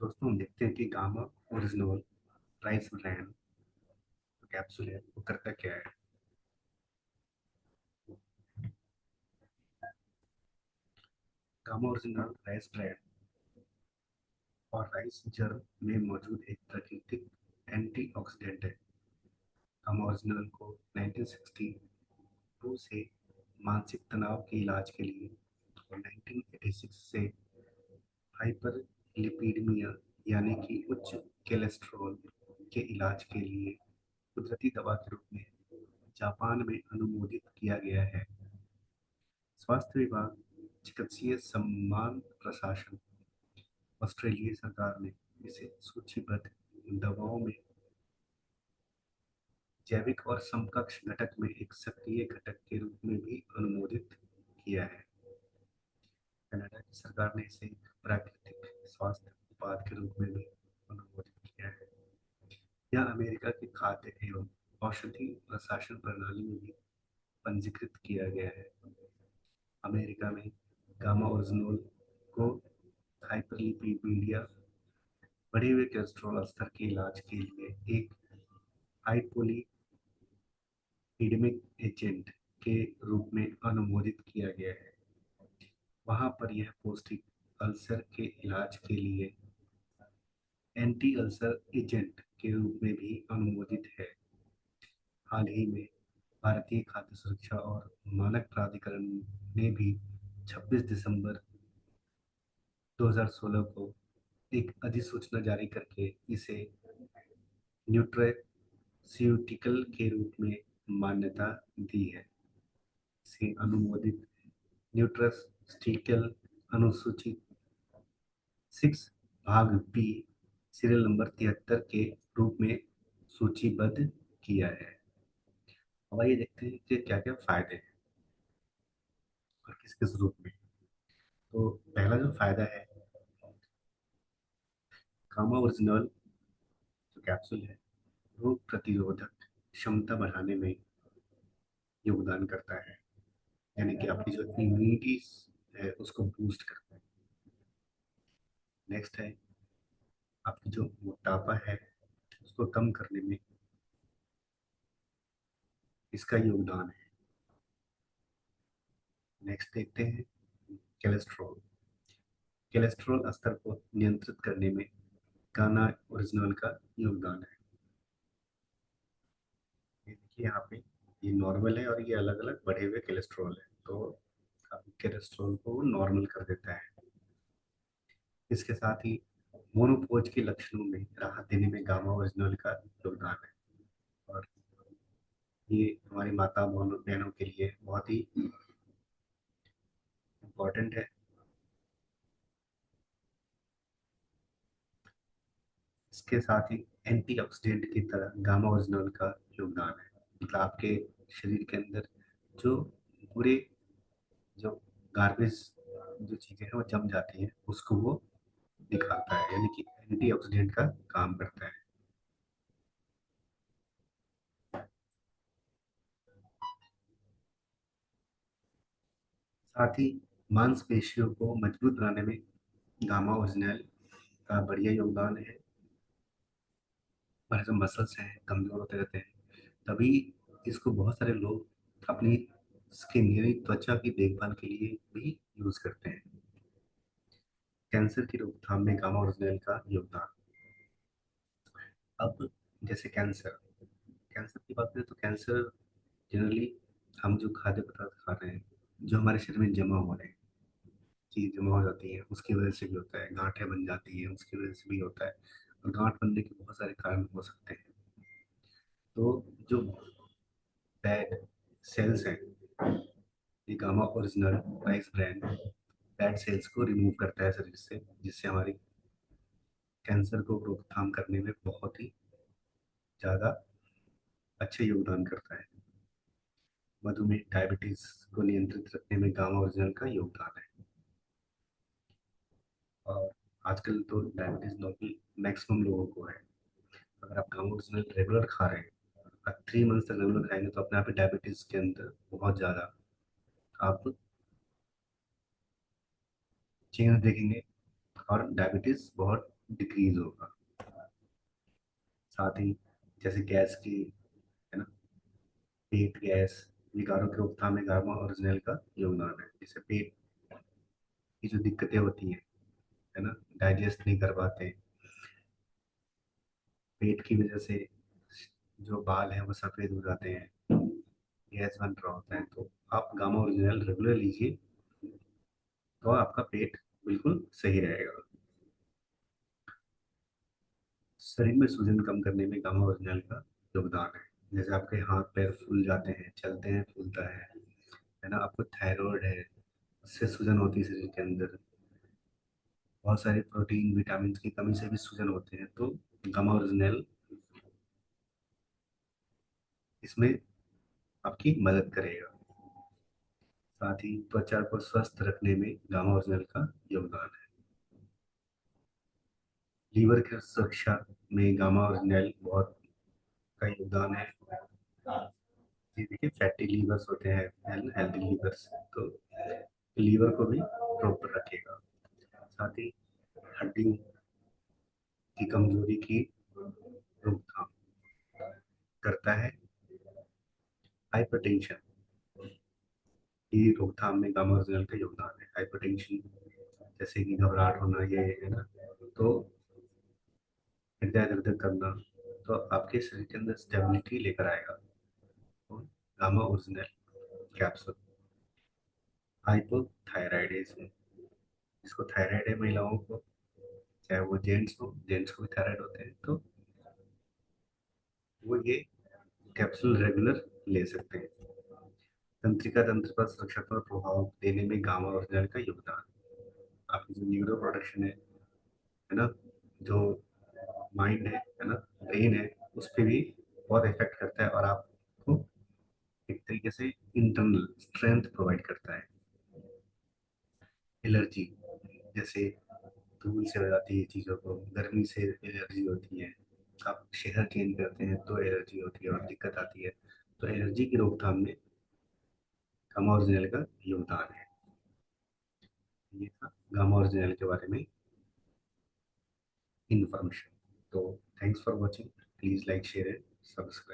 दोस्तों, हम देखते हैं कि gamma original rice brand capsule है वो करता क्या है। गामा ओरिजिनल राइस ब्रांड और राइस जर्म में मौजूद एक प्राकृतिक एंटीऑक्सीडेंट है। गामा ओरिजिनल को 1962 से मानसिक तनाव के इलाज के लिए और 1986 से हाइपरलिपिडमिया यानी कि उच्च कोलेस्ट्रॉल के इलाज के लिए कुदरती दवा के रूप में जापान में अनुमोदित किया गया है। स्वास्थ्य विभाग, चिकित्सीय सम्मान प्रशासन, ऑस्ट्रेलियाई सरकार ने इसे सूचीबद्ध दवाओं में जैविक और समकक्ष घटक में एक सक्रिय घटक के रूप में भी अनुमोदित किया है। कनाडा की सरकार ने इसे एक प्राकृतिक स्वास्थ्य उत्पाद के रूप में भी अनुमोदित किया है। यह अमेरिका की खाद्य एवं औषधि प्रशासन प्रणाली में भी पंजीकृत किया गया है। अमेरिका में गामा ओरिजिनोल को हाइपरलिपिडीमिया, बढ़े हुए कोलेस्ट्रॉल स्तर के इलाज के लिए एक हाइपोलिपिडेमिक एजेंट के रूप में अनुमोदित किया गया है। वहाँ पर यह पौष्टिक अल्सर के इलाज के लिए एंटी अल्सर एजेंट के रूप में भी अनुमोदित है। हाल ही में भारतीय खाद्य सुरक्षा और मानक प्राधिकरण ने भी 26 दिसंबर 2016 को एक अधिसूचना जारी करके इसे न्यूट्रास्यूटिकल के रूप में मान्यता दी है। इसे अनुमोदित न्यूट्रास्यूटिकल अनुसूची 6 भाग बी सीरियल नंबर 73 के रूप में सूचीबद्ध किया है। अब आइए देखते हैं कि क्या क्या फायदे हैं और किस किस रूप में। तो पहला जो फायदा है, कामा ओरिजिनल जो कैप्सूल है रोग प्रतिरोधक क्षमता बढ़ाने में योगदान करता है। यानी कि आपकी जो इम्यूनिटी है उसको बूस्ट करता है। नेक्स्ट है, आपकी जो मोटापा है उसको कम करने में इसका योगदान है। नेक्स्ट देखते हैं कोलेस्ट्रॉल। कोलेस्ट्रॉल स्तर को नियंत्रित करने में गाना ओरिजिनल का योगदान है। ये देखिए यहाँ पे, ये नॉर्मल है और ये अलग अलग बढ़े हुए कोलेस्ट्रॉल है, तो आपके कोलेस्ट्रॉल को नॉर्मल कर देता है। इसके साथ ही मोनोपोज के लक्षणों में राहत देने में गामा ओरिजिनल का योगदान है। और ये हमारी माता बहनों के लिए बहुत ही इम्पोर्टेंट है। इसके साथ ही एंटीऑक्सीडेंट की तरह गामा ओरिजिनल का योगदान है। मतलब आपके शरीर के अंदर जो पूरे जो गार्बेज जो चीजें हैं वो जम जाती हैं उसको वो निकालता है, यानी कि एंटीऑक्सीडेंट का काम करता है। साथ ही मांसपेशियों को मजबूत बनाने में गामा ओरिजिनल का बढ़िया योगदान है। हमारे जो मसल्स हैं कमजोर होते रहते हैं, तभी इसको बहुत सारे लोग अपनी स्किन यानी त्वचा की देखभाल के लिए भी यूज करते हैं। कैंसर की रोकथाम में गामा ओरिजिनल का योगदान। अब जैसे कैंसर कैंसर की बात करें तो कैंसर जनरली हम जो खाद्य पदार्थ खा रहे हैं, जो हमारे शरीर में जमा हो रहे हैं, चीज जमा हो जाती है उसकी वजह से भी होता है। गांठें बन जाती हैं उसकी वजह से भी होता है। और गांठ बनने के बहुत सारे कारण हो सकते हैं। तो जो बैड सेल्स हैं, ये gamma original rice brand bad cells को रिमूव करता है शरीर से, जिससे हमारी कैंसर को रोकथाम करने में बहुत ही ज़्यादा अच्छा योगदान करता है। मधुमेह डायबिटीज को नियंत्रित रखने में गामा ओरिजिनल का योगदान है। और आजकल तो डायबिटीज नॉर्मल मैक्सिमम लोगों को है। अगर आप गामा ओरिजिनल रेगुलर खा रहे हैं, आप 3 मंथ तक रेगुलर खाएंगे, तो अपने आप ही डायबिटीज के अंदर बहुत ज़्यादा आप चेंज देखेंगे और डायबिटीज बहुत डिक्रीज होगा। साथ ही जैसे गैस की, है ना, पेट गैस, विकारों की रोकथाम में गामा ओरिजिनल का योगदान है। जैसे पेट की जो दिक्कतें होती हैं, है ना, डाइजेस्ट नहीं कर पाते, पेट की वजह से जो बाल हैं वो सफेद हो जाते हैं, गैस बन रहा होता है, तो आप गामा ओरिजिनल रेगुलर लीजिए, तो आपका पेट बिल्कुल सही रहेगा। शरीर में सूजन कम करने में गामा ओरिजिनल का योगदान है। जैसे आपके हाथ पैर फूल जाते हैं, चलते हैं फूलता है ना, आपको थायराइड है, उससे सूजन होती है शरीर के अंदर, बहुत सारे प्रोटीन विटामिन की कमी से भी सूजन होते हैं, तो गामा ओरिजिनल इसमें आपकी मदद करेगा। साथ ही त्वचा को स्वस्थ रखने में गामा ओरिजिनल का योगदान है। लीवर की सुरक्षा में गामा ओरिजिनल बहुत का योगदान है। ये देखिए, फैटी लीवर्स होते हैं, हेल्दी लीवर्स, तो लीवर को भी प्रॉपर रखेगा। साथ ही हड्डी की कमजोरी की रोकथाम करता है। हाइपरटेंशन की रोकथाम में गामा ओरिजिनल का योगदान है। हाइपरटेंशन जैसे कि घबराहट होना, ये है ना, तो हृदय धड़धड़ करना, तो आपके शरीर के अंदर स्टेबिलिटी लेकर आएगा। तो गामा ओरिजिनल कैप्सूल। हाइपोथायराइडिज्म, जिसको थायराइड है महिलाओं को, चाहे वो जेंट्स हो, जेंट्स को भी थायराइड होते हैं, तो वो ये कैप्सूल रेगुलर ले सकते हैं। तंत्रिका तंत्र पर सुरक्षात्मक प्रभाव देने में गामा ओरिजिनल का योगदान। आपकी जो न्यूरो प्रोडक्शन है ना, जो माइंड है ना, ब्रेन है, उस पर भी बहुत इफेक्ट करता है, और आपको एक तरीके से इंटरनल स्ट्रेंथ प्रोवाइड करता है। एलर्जी, जैसे धूल से हो जाती है चीज़ों को, गर्मी से एलर्जी होती है, आप शहर चेंज करते हैं तो एलर्जी होती है और दिक्कत आती है, तो एलर्जी की रोकथाम में गामा ओरिजिनल का योगदान है। ये था गामा ओरिजिनल के बारे में इंफॉर्मेशन। तो thanks for watching, please like share and subscribe.